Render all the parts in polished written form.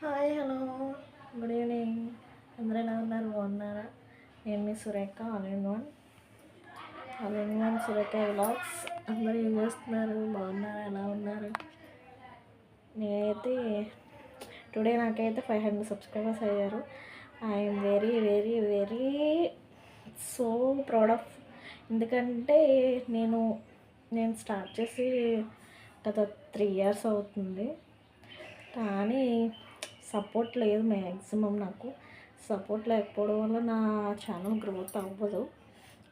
Hi hello good evening. అందరూ ఎలా ఉన్నారు? బాగున్నారా? నేను మీ Surekha all in one Surekha vlogs. అందరూ ఏం చేస్తున్నారు? బాగున్నారా? ఎలా ఉన్నారు? నేనైతే నాకైతే 500 సబ్స్క్రైబర్స్ అయ్యారు. I'm very very very so proud of. ఎందుకంటే నేను స్టార్ట్ చేసి గత 3 ఇయర్స్ అవుతుంది, కానీ సపోర్ట్ లేదు. మ్యాక్సిమం నాకు సపోర్ట్ లేకపోవడం వల్ల నా ఛానల్ గ్రోత్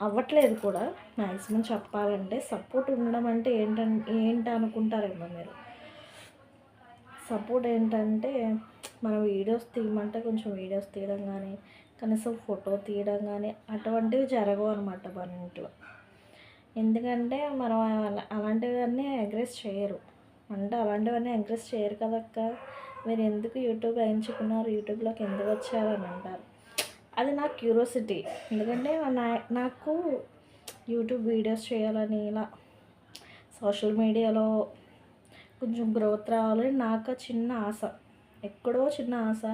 అవ్వట్లేదు కూడా. మ్యాక్సిమం చెప్పాలంటే సపోర్ట్ ఉండడం అంటే ఏంటి అనుకుంటారేమో మీరు. సపోర్ట్ ఏంటంటే మనం వీడియోస్ తీయమంటే కొంచెం వీడియోస్ తీయడం కానీ, కనీసం ఫోటో తీయడం కానీ అటువంటివి జరగవు అనమాట మన ఇంట్లో. ఎందుకంటే మనం అలాంటివన్నీ ఎంకరేజ్ చేయరు. అలాంటివన్నీ ఎంకరేజ్ చేయరు కదక్క, మీరు ఎందుకు యూట్యూబ్ ఎంచుకున్నారు, యూట్యూబ్లోకి ఎందుకు వచ్చారని అంటారు. అది నా క్యూరియాసిటీ. ఎందుకంటే నాకు యూట్యూబ్ వీడియోస్ చేయాలని, ఇలా సోషల్ మీడియాలో కొంచెం గ్రోత్ రావాలని నాకు చిన్న ఆశ, ఎక్కడో చిన్న ఆశ.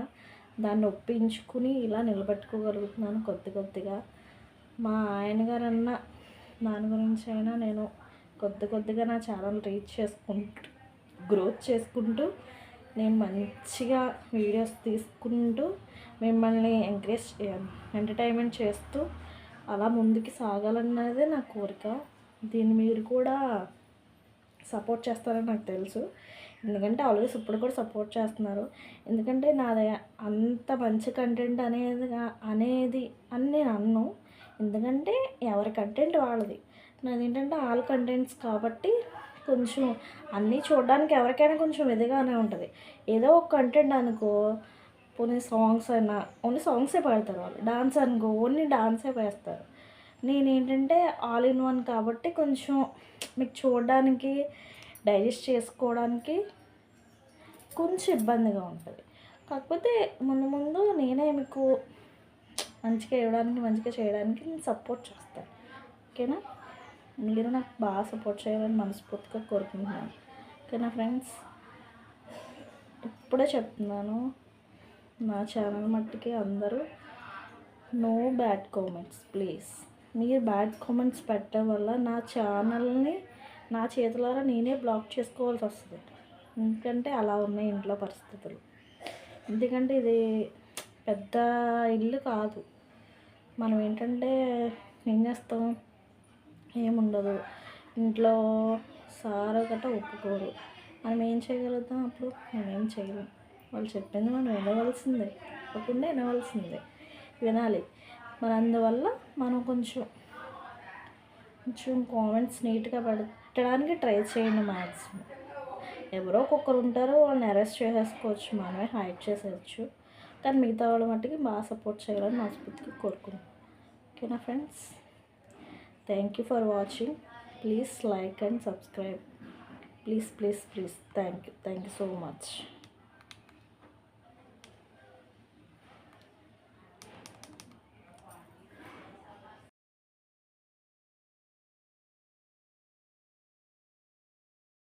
దాన్ని ఒప్పించుకుని ఇలా నిలబెట్టుకోగలుగుతున్నాను కొద్దిగా. మా ఆయన గారన్న దాని గురించి అయినా నేను కొద్దిగా నా ఛానల్ రీచ్ చేసుకుంటూ గ్రోత్ చేసుకుంటూ, నేను మంచిగా వీడియోస్ తీసుకుంటూ మిమ్మల్ని ఎంటర్టైన్మెంట్ చేస్తూ అలా ముందుకు సాగాలన్నదే నా కోరిక. దీన్ని మీరు కూడా సపోర్ట్ చేస్తారని నాకు తెలుసు. ఎందుకంటే ఆల్వేస్ ఇప్పుడు కూడా సపోర్ట్ చేస్తున్నారు. ఎందుకంటే నాది అంత మంచి కంటెంట్ అనేది అని నేను అన్ను. ఎందుకంటే ఎవరి కంటెంట్ వాళ్ళది. నాది ఏంటంటే ఆల్ కంటెంట్స్ కాబట్టి కొంచెం అన్నీ చూడడానికి ఎవరికైనా కొంచెం ఇదిగానే ఉంటుంది. ఏదో ఒక కంటెంట్ అనుకో, పోనీ సాంగ్స్ అయినా ఓన్లీ సాంగ్సే పాడతారు వాళ్ళు. డాన్స్ అనుకో ఓన్లీ డాన్సే వేస్తారు. నేనేంటంటే ఆల్ ఇన్ వన్ కాబట్టి కొంచెం మీకు చూడడానికి, డైజెస్ట్ చేసుకోవడానికి కొంచెం ఇబ్బందిగా ఉంటుంది. కాకపోతే ముందు నేనే మీకు మంచిగా ఇవ్వడానికి, మంచిగా చేయడానికి నేను సపోర్ట్ చేస్తాను. ఓకేనా? మీరు నాకు బాగా సపోర్ట్ చేయాలని మనస్ఫూర్తిగా కోరుకుంటున్నాను. ఓకేనా ఫ్రెండ్స్? ఇప్పుడే చెప్తున్నాను, నా ఛానల్ మట్టుకి అందరూ నో బ్యాడ్ కామెంట్స్ ప్లీజ్. మీరు బ్యాడ్ కామెంట్స్ పెట్టడం వల్ల నా ఛానల్ని నా చేతులారా నేనే బ్లాక్ చేసుకోవాల్సి వస్తుంది. ఎందుకంటే అలా ఉన్నాయి ఇంట్లో పరిస్థితులు. ఎందుకంటే ఇది పెద్ద ఇల్లు కాదు. మనం ఏంటంటే ఏం చేస్తాం, ఏముండదు ఇంట్లో, సార్ గట్ట ఒప్పుకోరు. మనం ఏం చేయగలుగుతాం అప్పుడు? మేమేం చేయలేం. వాళ్ళు చెప్పింది మనం వినవలసిందే, వినాలి. మరి అందువల్ల మనం కొంచెం కామెంట్స్ నీట్గా పెట్టడానికి ట్రై చేయండి. మ్యాక్సిమం ఎవరో ఒక్కొక్కరు ఉంటారు, వాళ్ళని అరెస్ట్ చేసేసుకోవచ్చు, మనమే హైడ్ చేసేయచ్చు. కానీ మిగతా వాళ్ళ మట్టుకి బాగా సపోర్ట్ చేయాలని మనస్ఫూర్తిగా కోరుకుంటున్నాను. ఓకేనా friends? Thank you for watching. Please like and subscribe. Please. Thank you so much.